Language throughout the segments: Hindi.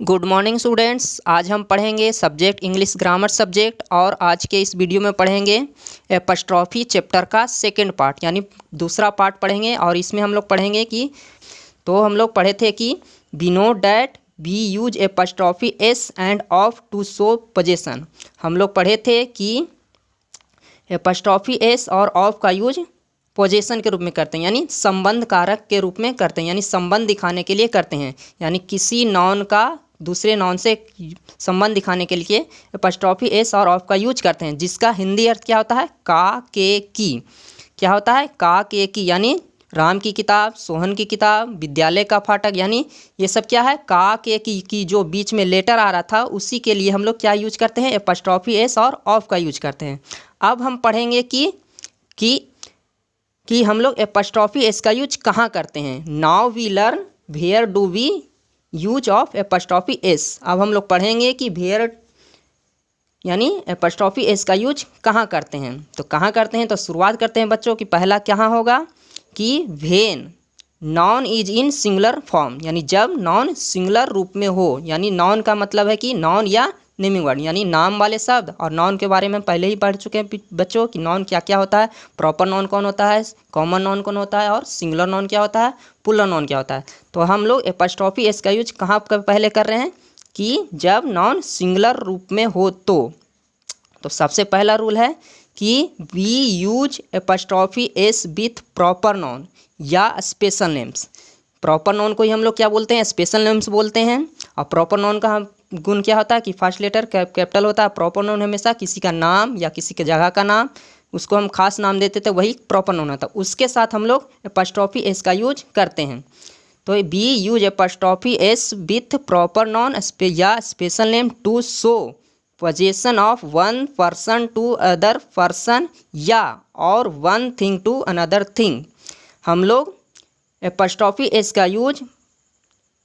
Good morning students. आज हम पढ़ेंगे सब्जेक्ट इंग्लिश ग्रामर सब्जेक्ट और आज के इस वीडियो में पढ़ेंगे एपस्ट्रॉफी चैप्टर का सेकंड पार्ट यानी दूसरा पार्ट पढ़ेंगे। और इसमें हम लोग पढ़ेंगे कि हम लोग पढ़े थे कि we know that we use apostrophe s and of to show possession. हम लोग पढ़े थे कि एपस्ट्रॉफी एस और ऑफ का यूज पोजेशन के रूप में करते हैं यानी संबंध कारक के रूप में करते हैं, यानी संबंध दिखाने के लिए करते हैं। यानी किसी नॉन का दूसरे नॉन से संबंध दिखाने के लिए एपस्ट्रॉफी एस और ऑफ का यूज करते हैं, जिसका हिंदी अर्थ क्या होता है? का के की। क्या होता है? का के की, यानी राम की किताब, सोहन की किताब, विद्यालय का फाटक, यानी ये सब क्या है? का के की जो बीच में लेटर आ रहा था उसी के लिए हम लोग क्या यूज करते हैं? एपस्ट्रॉफी एस और ऑफ का यूज करते हैं। अब हम पढ़ेंगे कि हम लोग एपस्ट्रॉफी एस का यूज कहाँ करते हैं। Now we learn where do we use of apostrophe s. अब हम लोग पढ़ेंगे कि वेयर यानी एपस्ट्रॉफी एस का यूज कहाँ करते हैं। तो कहाँ करते हैं, तो शुरुआत करते हैं बच्चों कि पहला कहाँ होगा कि when non is in singular form, यानी जब नॉन सिंगुलर रूप में हो। यानी नॉन का मतलब है कि नॉन या नेमिंग वर्ड, यानी नाम वाले शब्द। और नॉन के बारे में पहले ही पढ़ चुके हैं बच्चों कि नॉन क्या क्या होता है, प्रॉपर नॉन कौन होता है, कॉमन नॉन कौन होता है, और सिंगुलर नॉन क्या होता है, प्लूरल नॉन क्या होता है। तो हम लोग एपस्ट्रॉफी एस का यूज कहाँ पहले कर रहे हैं कि जब नॉन सिंगुलर रूप में हो। तो सबसे पहला रूल है कि we use apostrophe s with proper noun या स्पेशल नेम्स। प्रॉपर नॉन को ही हम लोग क्या बोलते हैं? स्पेशल नेम्स बोलते हैं। और प्रॉपर नॉन का गुण क्या होता है कि फर्स्ट लेटर कैपिटल होता है। प्रॉपर नॉन हमेशा किसी का नाम या किसी के जगह का नाम, उसको हम खास नाम देते थे, वही प्रॉपर नॉन होता है। उसके साथ हम लोग एपस्ट्रॉफी एस का यूज करते हैं। तो we use apostrophe s with proper noun या special name to show possession of one person to other person या और one thing to another thing. हम लोग एपस्ट्रॉफी एस का यूज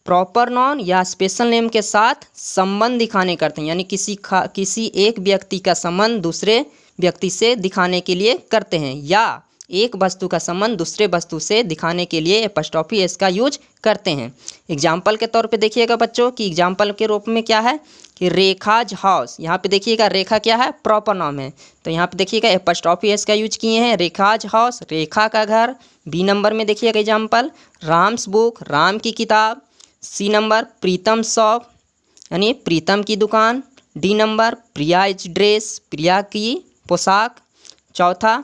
प्रॉपर नॉन या स्पेशल नेम के साथ संबंध दिखाने करते हैं, यानी किसी एक व्यक्ति का संबंध दूसरे व्यक्ति से दिखाने के लिए करते हैं, या एक वस्तु का संबंध दूसरे वस्तु से दिखाने के लिए एपस्ट्रॉफी एस का यूज करते हैं। एग्जाम्पल के तौर पे देखिएगा बच्चों कि एग्जाम्पल के रूप में क्या है कि रेखाज हाउस। यहाँ पे देखिएगा रेखा क्या है? प्रॉपर नाम है। तो यहाँ पे देखिएगा एपस्ट्रॉफी एस का यूज किए हैं। रेखाज हाउस, रेखा का घर। बी नंबर में देखिएगा एग्जाम्पल राम्स बुक, राम की किताब। सी नंबर प्रीतम शॉप, यानी प्रीतम की दुकान। डी नंबर प्रियाज ड्रेस, प्रिया की पोशाक। चौथा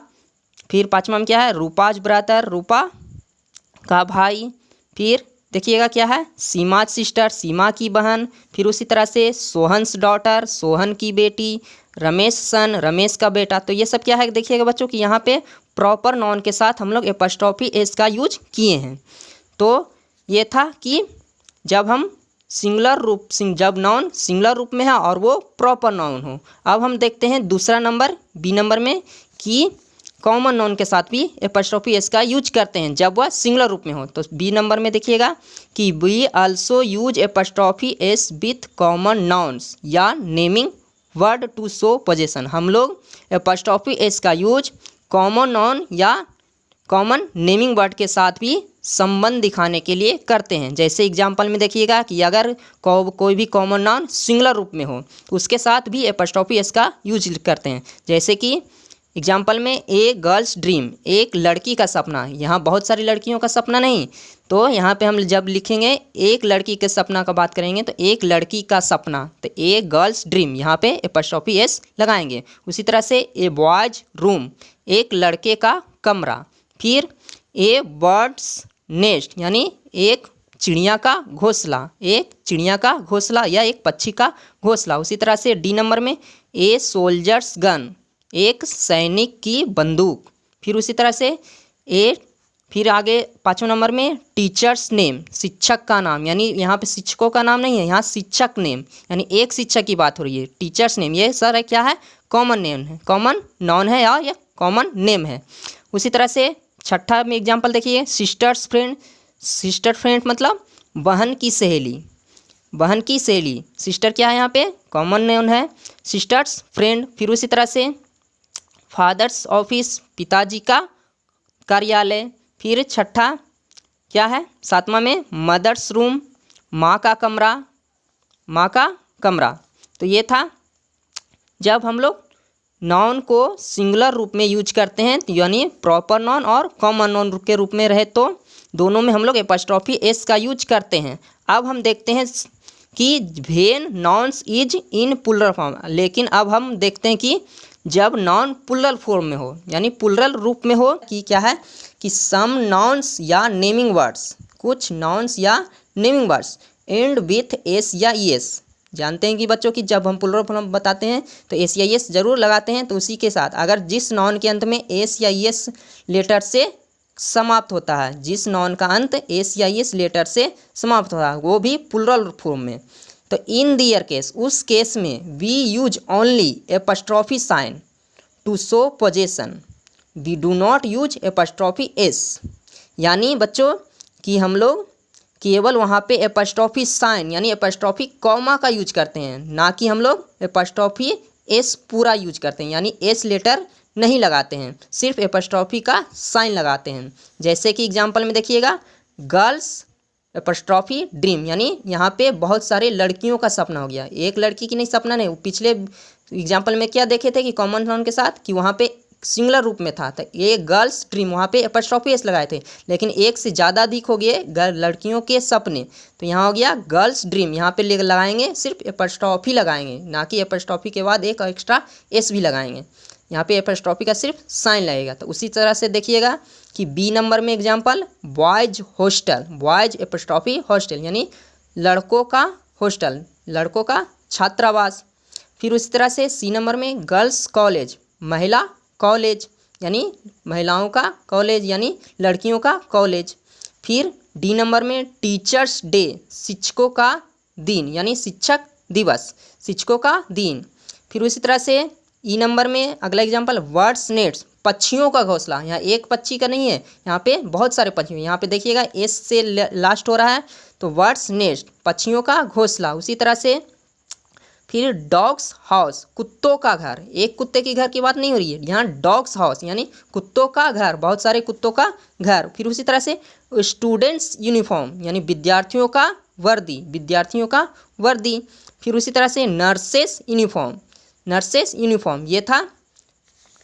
फिर पाँचवा में क्या है? रूपाज ब्रदर, रूपा का भाई। फिर देखिएगा क्या है? सीमा सिस्टर, सीमा की बहन। फिर उसी तरह से सोहन्स डॉटर, सोहन की बेटी। रमेश सन, रमेश का बेटा। तो ये सब क्या है देखिएगा बच्चों कि यहाँ पे प्रॉपर नॉन के साथ हम लोग एपस्ट्रॉफी एस का यूज किए हैं। तो ये था कि जब हम जब नॉन सिंगुलर रूप में है और वो प्रॉपर नॉन हो। अब हम देखते हैं दूसरा नंबर बी नंबर में कि कॉमन नॉन के साथ भी एपस्ट्रॉफी एस का यूज करते हैं जब वह सिंगुलर रूप में हो। तो बी नंबर में देखिएगा कि we also use apostrophe s with common nouns या naming word to show possession. हम लोग एपस्ट्रॉफी एस का यूज कॉमन नॉन या कॉमन नेमिंग वर्ड के साथ भी संबंध दिखाने के लिए करते हैं। जैसे एग्जाम्पल में देखिएगा कि अगर कोई भी कॉमन नाउन सिंगुलर रूप में हो तो उसके साथ भी एपस्ट्रॉफी एस का यूज करते हैं। जैसे कि एग्जाम्पल में ए गर्ल्स ड्रीम, एक लड़की का सपना। यहाँ बहुत सारी लड़कियों का सपना नहीं, तो यहाँ पे हम जब लिखेंगे एक लड़की के सपना का बात करेंगे तो एक लड़की का सपना, तो ए गर्ल्स ड्रीम यहाँ पे एपस्ट्रॉफी एस लगाएंगे। उसी तरह से ए बॉयज रूम, एक लड़के का कमरा। फिर ए बर्ड्स नेस्ट, यानी एक चिड़िया का घोंसला, एक चिड़िया का घोंसला या एक पक्षी का घोंसला। उसी तरह से डी नंबर में ए सोल्जर्स गन, एक सैनिक की बंदूक। फिर उसी तरह से फिर आगे पाँचवें नंबर में टीचर्स नेम, शिक्षक का नाम, यानी यहाँ पे शिक्षकों का नाम नहीं है, यहाँ शिक्षक नेम, यानी एक शिक्षक की बात हो रही है। टीचर्स नेम ये सर है क्या है? कॉमन नेम है, कॉमन नॉन है और ये कॉमन नेम है। उसी तरह से छठा में एग्जाम्पल देखिए सिस्टर्स फ्रेंड। सिस्टर फ्रेंड मतलब बहन की सहेली, बहन की सहेली। सिस्टर क्या है? यहाँ पे कॉमन नेम है, सिस्टर्स फ्रेंड। फिर उसी तरह से फादर्स ऑफिस, पिताजी का कार्यालय। फिर छठा क्या है? सातवां में मदर्स रूम, माँ का कमरा। माँ का कमरा। तो ये था जब हम लोग नाउन को सिंगुलर रूप में यूज करते हैं, यानी प्रॉपर नाउन और कॉमन नाउन के रूप में रहे तो दोनों में हम लोग एपॉस्ट्रोफी एस का यूज करते हैं। अब हम देखते हैं कि when nouns is in plural form, लेकिन अब हम देखते हैं कि जब नाउन प्लुरल फॉर्म में हो, यानी प्लुरल रूप में हो, कि क्या है कि सम नाउन्स या नेमिंग वर्ड्स, कुछ नाउन्स या naming words and with s या ई एस। जानते हैं कि बच्चों की जब हम प्लुरल फॉर्म बताते हैं तो एस या ई एस जरूर लगाते हैं। तो उसी के साथ अगर जिस नाउन के अंत में एस या ई एस लेटर से समाप्त होता है, जिस नाउन का अंत एस या ई एस लेटर से समाप्त होता है, वो भी प्लुरल फॉर्म में, तो इन दियर केस, उस केस में we use only apostrophe sign to show possession, we do not use apostrophe s. यानी बच्चों कि हम लोग केवल वहाँ पे एपॉस्ट्रोफी साइन यानी एपॉस्ट्रोफी कॉमा का यूज करते हैं, ना कि हम लोग एपॉस्ट्रोफी एस पूरा यूज करते हैं, यानी एस लेटर नहीं लगाते हैं, सिर्फ एपॉस्ट्रोफी का साइन लगाते हैं। जैसे कि एग्जांपल में देखिएगा, गर्ल्स एपॉस्ट्रोफी ड्रीम, यानी यहाँ पे बहुत सारे लड़कियों का सपना हो गया, एक लड़की की नहीं सपना नहीं। पिछले एग्जांपल में क्या देखे थे कि कॉमन नाउन के साथ कि वहाँ पे सिंगुलर रूप में था, तो एक गर्ल्स ड्रीम वहाँ पे एपॉस्ट्रोफी एस लगाए थे, लेकिन एक से ज़्यादा अधिक हो गए लड़कियों के सपने, तो यहाँ हो गया गर्ल्स ड्रीम, यहाँ पे लगाएंगे सिर्फ एपॉस्ट्रोफी लगाएंगे, ना कि एपॉस्ट्रोफी के बाद एक एक्स्ट्रा एस भी लगाएंगे। यहाँ पे एपॉस्ट्रोफी का सिर्फ साइन लगेगा। तो उसी तरह से देखिएगा कि बी नंबर में example, boys hostel, boys apostrophe hostel, यानी लड़कों का हॉस्टल, लड़कों का छात्रावास। फिर उसी तरह से सी नंबर में गर्ल्स कॉलेज, महिला कॉलेज, यानी महिलाओं का कॉलेज, यानी लड़कियों का कॉलेज। फिर डी नंबर में टीचर्स डे, शिक्षकों का दिन, यानी शिक्षक दिवस, शिक्षकों का दिन। फिर उसी तरह से ई नंबर में अगला एग्जाम्पल, बर्ड्स नेट्स, पक्षियों का घोंसला। यहाँ एक पक्षी का नहीं है, यहाँ पे बहुत सारे पक्षी, यहाँ पे देखिएगा एस से लास्ट हो रहा है, तो बर्ड्स नेस्ट, पक्षियों का घोंसला। उसी तरह से फिर डॉग्स हाउस, कुत्तों का घर, एक कुत्ते के घर की बात नहीं हो रही है यहाँ, डॉग्स हाउस यानी कुत्तों का घर, बहुत सारे कुत्तों का घर। फिर उसी तरह से स्टूडेंट्स यूनिफॉर्म, यानी विद्यार्थियों का वर्दी, विद्यार्थियों का वर्दी। फिर उसी तरह से नर्सेस यूनिफॉर्म, नर्सेस यूनिफॉर्म, ये था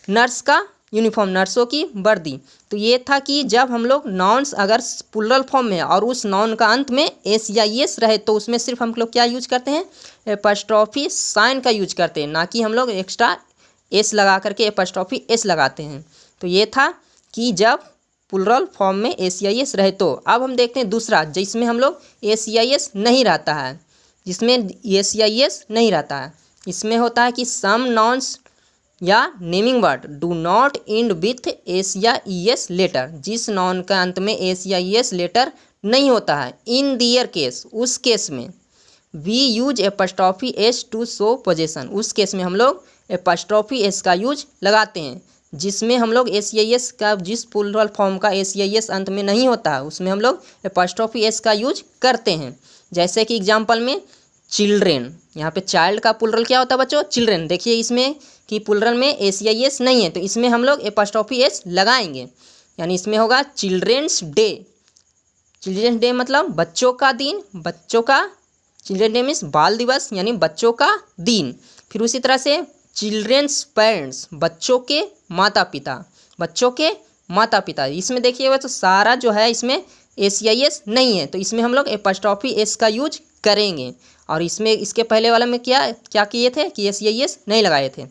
नर्स का यूनिफॉर्म, नर्सों की वर्दी। तो ये था कि जब हम लोग नाउन्स अगर प्लुरल फॉर्म में और उस नाउन का अंत में एस या एस रहे तो उसमें सिर्फ हम लोग क्या यूज करते हैं, एपॉस्ट्रोफी साइन का यूज करते हैं, ना कि हम लोग एक्स्ट्रा एस लगा करके एपॉस्ट्रोफी एस लगाते हैं। तो ये था कि जब प्लुरल फॉर्म में एस या एस रहे तो। अब हम देखते हैं दूसरा, जिसमें हम लोग एस या एस नहीं रहता है, जिसमें एस या एस नहीं रहता है, इसमें होता है कि सम नाउन्स या naming word do not and with s या ई एस लेटर, जिस नाउन का अंत में एस या ई एस लेटर नहीं होता है, इन दियर केस, उस केस में we use apostrophe s to show possession, उस केस में हम लोग एपॉस्ट्रोफी एस का यूज लगाते हैं। जिसमें हम लोग एस या एस का, जिस प्लुरल फॉर्म का एस या एस अंत में नहीं होता है, उसमें हम लोग एपॉस्ट्रोफी एस का यूज करते हैं। जैसे कि एग्जाम्पल में चिल्ड्रेन, यहाँ पे चाइल्ड का प्लुरल क्या होता है बच्चों, चिल्ड्रेन। देखिए इसमें कि प्लुरल में एस या एस नहीं है, तो इसमें हम लोग एपॉस्ट्रोफी एस लगाएंगे, यानी इसमें होगा चिल्ड्रेंस डे, चिल्ड्रेंस डे मतलब बच्चों का दिन, बच्चों का, चिल्ड्रेन डे मीन्स बाल दिवस यानी बच्चों का दिन। फिर उसी तरह से चिल्ड्रेंस पेरेंट्स, बच्चों के माता पिता, बच्चों के माता पिता। इसमें देखिएगा तो सारा जो है इसमें एस या एस नहीं है, तो इसमें हम लोग एपॉस्ट्रोफी एस का यूज करेंगे। और इसमें इसके पहले वाला में क्या क्या किए थे कि एस या एस नहीं लगाए थे।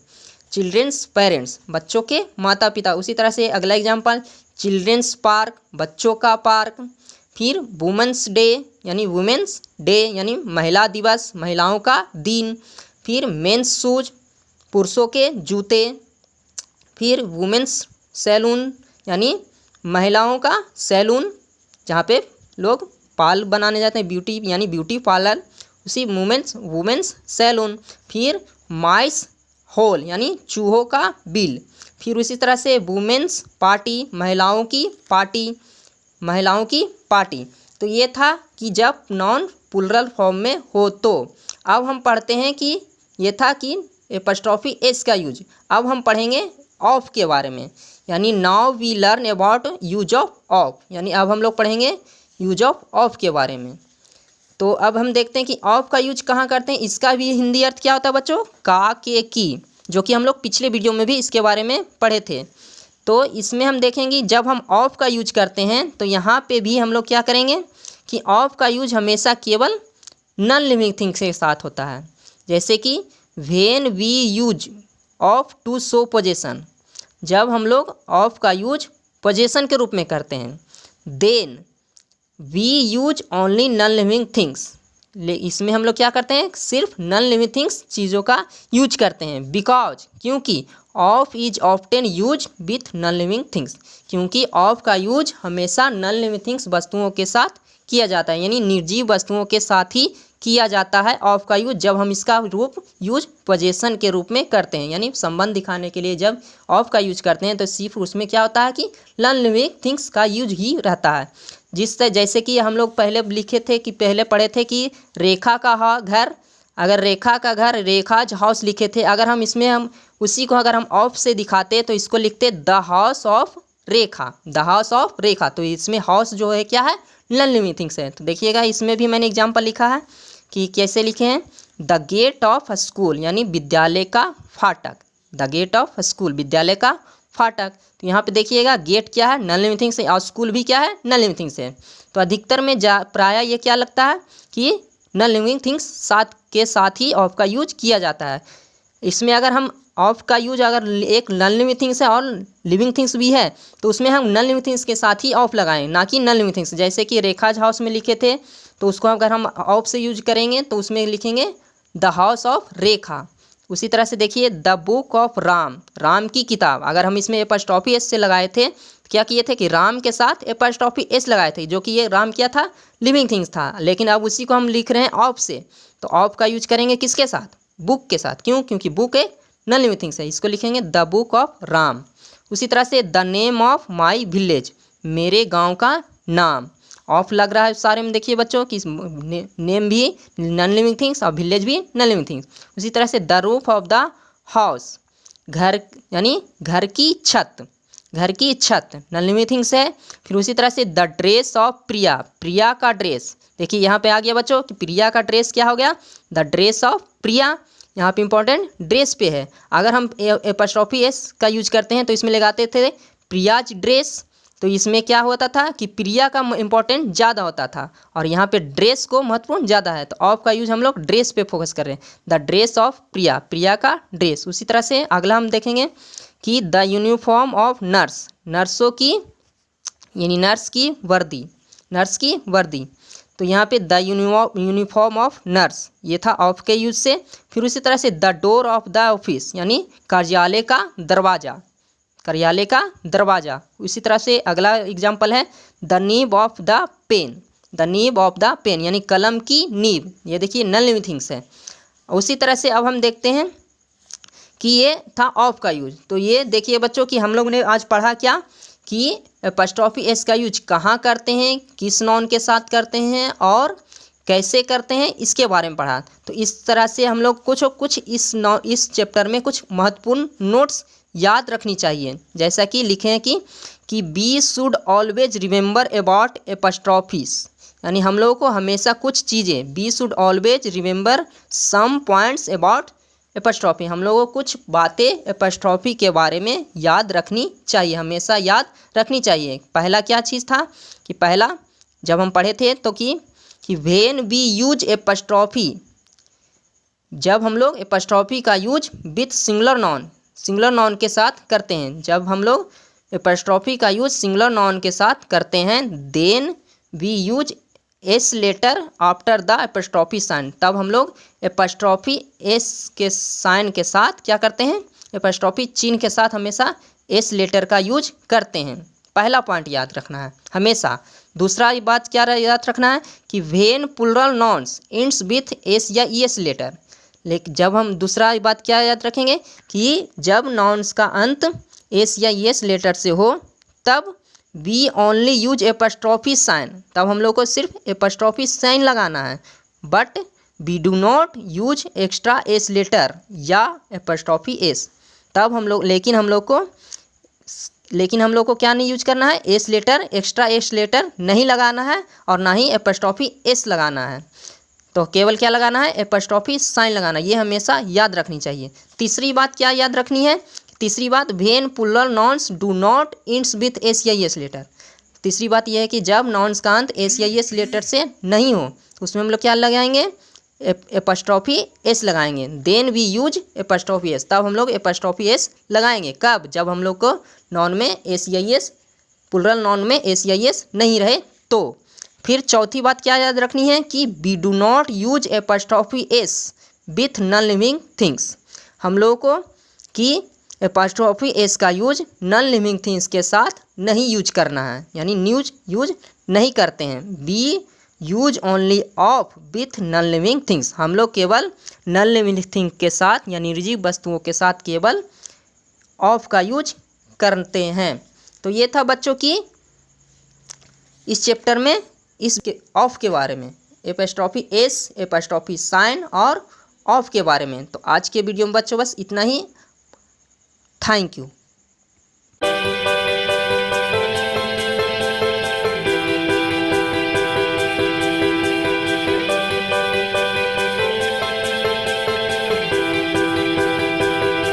चिल्ड्रेंस पेरेंट्स, बच्चों के माता पिता। उसी तरह से अगला एग्जाम्पल, चिल्ड्रेंस पार्क, बच्चों का पार्क। फिर वुमेंस डे यानी वुमेंस डे यानी महिला दिवस, महिलाओं का दिन। फिर मेंस शूज, पुरुषों के जूते। फिर वुमेंस सैलून यानी महिलाओं का सैलून, जहाँ पे लोग बाल बनाने जाते हैं, ब्यूटी यानी ब्यूटी पार्लर, उसी वुमेंस सैलून। फिर माइस होल यानी चूहों का बिल। फिर उसी तरह से वुमेंस पार्टी, महिलाओं की पार्टी, महिलाओं की पार्टी। तो ये था कि जब नॉन प्लुरल फॉर्म में हो तो। अब हम पढ़ते हैं कि ये था कि एपॉस्ट्रोफी एस का यूज। अब हम पढ़ेंगे ऑफ के बारे में, यानी now we learn about use of of, यानी अब हम लोग पढ़ेंगे यूज ऑफ ऑफ के बारे में। तो अब हम देखते हैं कि ऑफ का यूज कहाँ करते हैं। इसका भी हिंदी अर्थ क्या होता है बच्चों, का के की, जो कि हम लोग पिछले वीडियो में भी इसके बारे में पढ़े थे। तो इसमें हम देखेंगे जब हम ऑफ का यूज करते हैं तो यहाँ पे भी हम लोग क्या करेंगे कि ऑफ का यूज हमेशा केवल नॉन लिविंग थिंग्स के साथ होता है। जैसे कि when we use of to show possession, जब हम लोग ऑफ का यूज पोजेशन के रूप में करते हैं। Then we use only non living things, इसमें हम लोग क्या करते हैं, सिर्फ नॉन लिविंग थिंग्स चीज़ों का यूज करते हैं। बिकॉज, क्योंकि of is often use with non living things, क्योंकि ऑफ का यूज हमेशा नॉन लिविंग थिंग्स वस्तुओं के साथ किया जाता है, यानी निर्जीव वस्तुओं के साथ ही किया जाता है ऑफ का यूज। जब हम इसका रूप यूज पोजेशन के रूप में करते हैं, यानी संबंध दिखाने के लिए जब ऑफ का यूज करते हैं तो सिर्फ उसमें क्या होता है कि नॉन लिविंग थिंग्स का यूज ही रहता है। जिससे जैसे कि हम लोग पहले लिखे थे कि पहले पढ़े थे कि रेखा का घर, अगर रेखा का घर रेखाज हाउस लिखे थे, अगर हम इसमें हम उसी को अगर हम ऑफ से दिखाते तो इसको लिखते the house of Rekha, the house of Rekha. तो इसमें हाउस जो है क्या है, नॉन लिविंग थिंग्स है। तो देखिएगा इसमें भी मैंने एग्जाम्पल लिखा है कि कैसे लिखे हैं, द गेट ऑफ स्कूल, यानी विद्यालय का फाटक, द गेट ऑफ स्कूल, विद्यालय का फाटक। तो यहाँ पे देखिएगा गेट क्या है, नॉन लिविंग थिंग्स है, और स्कूल भी क्या है, नॉन लिविंग थिंग्स है। तो अधिकतर में प्राय ये क्या लगता है कि नॉन लिविंग थिंग्स साथ ही ऑफ का यूज किया जाता है। इसमें अगर हम ऑफ का यूज अगर एक नॉन लिविंग थिंग्स है और लिविंग थिंग्स भी है तो उसमें हम नॉन लिविंग थिंग्स के साथ ही ऑफ लगाएं, ना कि नॉन लिविंग थिंग्स। जैसे कि रेखाज हाउस में लिखे थे तो उसको अगर हम ऑफ से यूज करेंगे तो उसमें लिखेंगे द हाउस ऑफ रेखा। उसी तरह से देखिए the book of Ram, Ram की किताब, अगर हम इसमें एपॉस्ट्रोफी एस से लगाए थे, क्या किए थे कि राम के साथ एपॉस्ट्रोफी एस लगाए थे, जो कि ये राम क्या था, लिविंग थिंग्स था। लेकिन अब उसी को हम लिख रहे हैं ऑफ से, तो ऑफ का यूज करेंगे किसके साथ, बुक के साथ। क्यों, क्योंकि बुक एक नॉन लिविंग थिंग्स है, इसको लिखेंगे द बुक ऑफ राम। उसी तरह से the name of my village, मेरे गाँव का नाम, ऑफ लग रहा है सारे में। देखिए बच्चों कि नेम भी नॉन लिविंग थिंग्स और विलेज भी नॉन लिविंग थिंग्स। उसी तरह से the roof of the house, घर यानी घर की छत, घर की छत नॉन लिविंग थिंग्स है। फिर उसी तरह से द ड्रेस ऑफ प्रिया, प्रिया का ड्रेस, देखिए यहाँ पे आ गया बच्चों कि प्रिया का ड्रेस क्या हो गया, द ड्रेस ऑफ प्रिया। यहाँ पे इंपॉर्टेंट ड्रेस पे है। अगर हम एपॉस्ट्रोफी एस का यूज करते हैं तो इसमें लगाते थे प्रियाज ड्रेस, तो इसमें क्या होता था कि प्रिया का इंपॉर्टेंट ज़्यादा होता था और यहाँ पे ड्रेस को महत्वपूर्ण ज़्यादा है, तो ऑफ का यूज हम लोग ड्रेस पे फोकस कर रहे हैं, द ड्रेस ऑफ प्रिया, प्रिया का ड्रेस। उसी तरह से अगला हम देखेंगे कि द यूनिफॉर्म ऑफ नर्स, नर्सों की यानी नर्स की वर्दी, नर्स की वर्दी। तो यहाँ पे द यूनिफॉर्म ऑफ नर्स ये था ऑफ के यूज से। फिर उसी तरह से the door of the office, यानी कार्यालय का दरवाज़ा, कार्यालय का दरवाज़ा। उसी तरह से अगला एग्जाम्पल है the nib of the pen, the nib of the pen यानी कलम की नीब, ये देखिए नॉन लिविंग थिंग्स है। उसी तरह से अब हम देखते हैं कि ये था ऑफ का यूज। तो ये देखिए बच्चों कि हम लोग ने आज पढ़ा क्या कि एपॉस्ट्रोफी एस का यूज कहाँ करते हैं, किस नॉन के साथ करते हैं और कैसे करते हैं, इसके बारे में पढ़ा। तो इस तरह से हम लोग कुछ इस चैप्टर में कुछ महत्वपूर्ण नोट्स याद रखनी चाहिए। जैसा कि लिखे हैं कि we should always remember about apostrophes, यानी हम लोगों को हमेशा कुछ चीज़ें, we should always remember some points about apostrophe, हम लोगों को कुछ बातें एपॉस्ट्रोफी के बारे में याद रखनी चाहिए, हमेशा याद रखनी चाहिए। पहला क्या चीज़ था कि पहला जब हम पढ़े थे तो कि व्हेन वी यूज एपॉस्ट्रोफी, जब हम लोग एपॉस्ट्रोफी का use with singular non, singular non के साथ करते हैं, जब हम लोग एपॉस्ट्रोफी का यूज सिंगुलर नॉन के साथ करते हैं, then we use s letter after the apostrophe sign, तब हम लोग एपॉस्ट्रोफी एस के साइन के साथ क्या करते हैं, एपॉस्ट्रोफी चिन्ह के साथ हमेशा एस लेटर का यूज करते हैं। पहला पॉइंट याद रखना है हमेशा। दूसरा बात क्या याद रखना है कि when plural nouns ends with s या ई एस लेटर, लेकिन जब हम दूसरा बात क्या याद रखेंगे कि जब नॉन्स का अंत एस या ई एस लेटर से हो तब we only use apostrophe sign, तब हम लोग को सिर्फ एपॉस्ट्रोफी साइन लगाना है, but we do not use extra s letter या एपॉस्ट्रोफी एस, तब हम लोग, लेकिन हम लोग को लेकिन हम लोग को क्या नहीं यूज करना है, s letter, extra s letter नहीं लगाना है और ना ही एपस्ट्रॉफी एस लगाना है। तो केवल क्या लगाना है, एपस्ट्रॉफी साइन लगाना, ये हमेशा याद रखनी चाहिए। तीसरी बात क्या याद रखनी है, तीसरी बात when plural nouns do not ends with s letter. तीसरी बात यह है कि जब नाउन्स का अंत एस लेटर से नहीं हो तो उसमें हम लोग क्या लगाएंगे, एपस्ट्रॉफी एस लगाएंगे। Then we use apostrophe S, तब हम लोग एपस्ट्रॉफी एस लगाएंगे। कब, जब हम लोग को नॉन में एस प्लूरल नॉन में एस नहीं रहे तो। फिर चौथी बात क्या याद रखनी है कि we do not use apostrophe s with non living things. हम लोगों को कि एपस्ट्रॉफी एस का यूज नॉन लिविंग थिंग्स के साथ नहीं यूज करना है, यानी यूज नहीं करते हैं। We use only of with non living things, हम लोग केवल नॉन लिविंग थिंग के साथ यानी निर्जीव वस्तुओं के साथ केवल ऑफ का यूज करते हैं। तो ये था बच्चों की इस चैप्टर में इस ऑफ के बारे में, एपस्ट्रॉफी एस, एपस्ट्रॉफी साइन और ऑफ के बारे में। तो आज के वीडियो में बच्चों बस इतना ही। Thank you.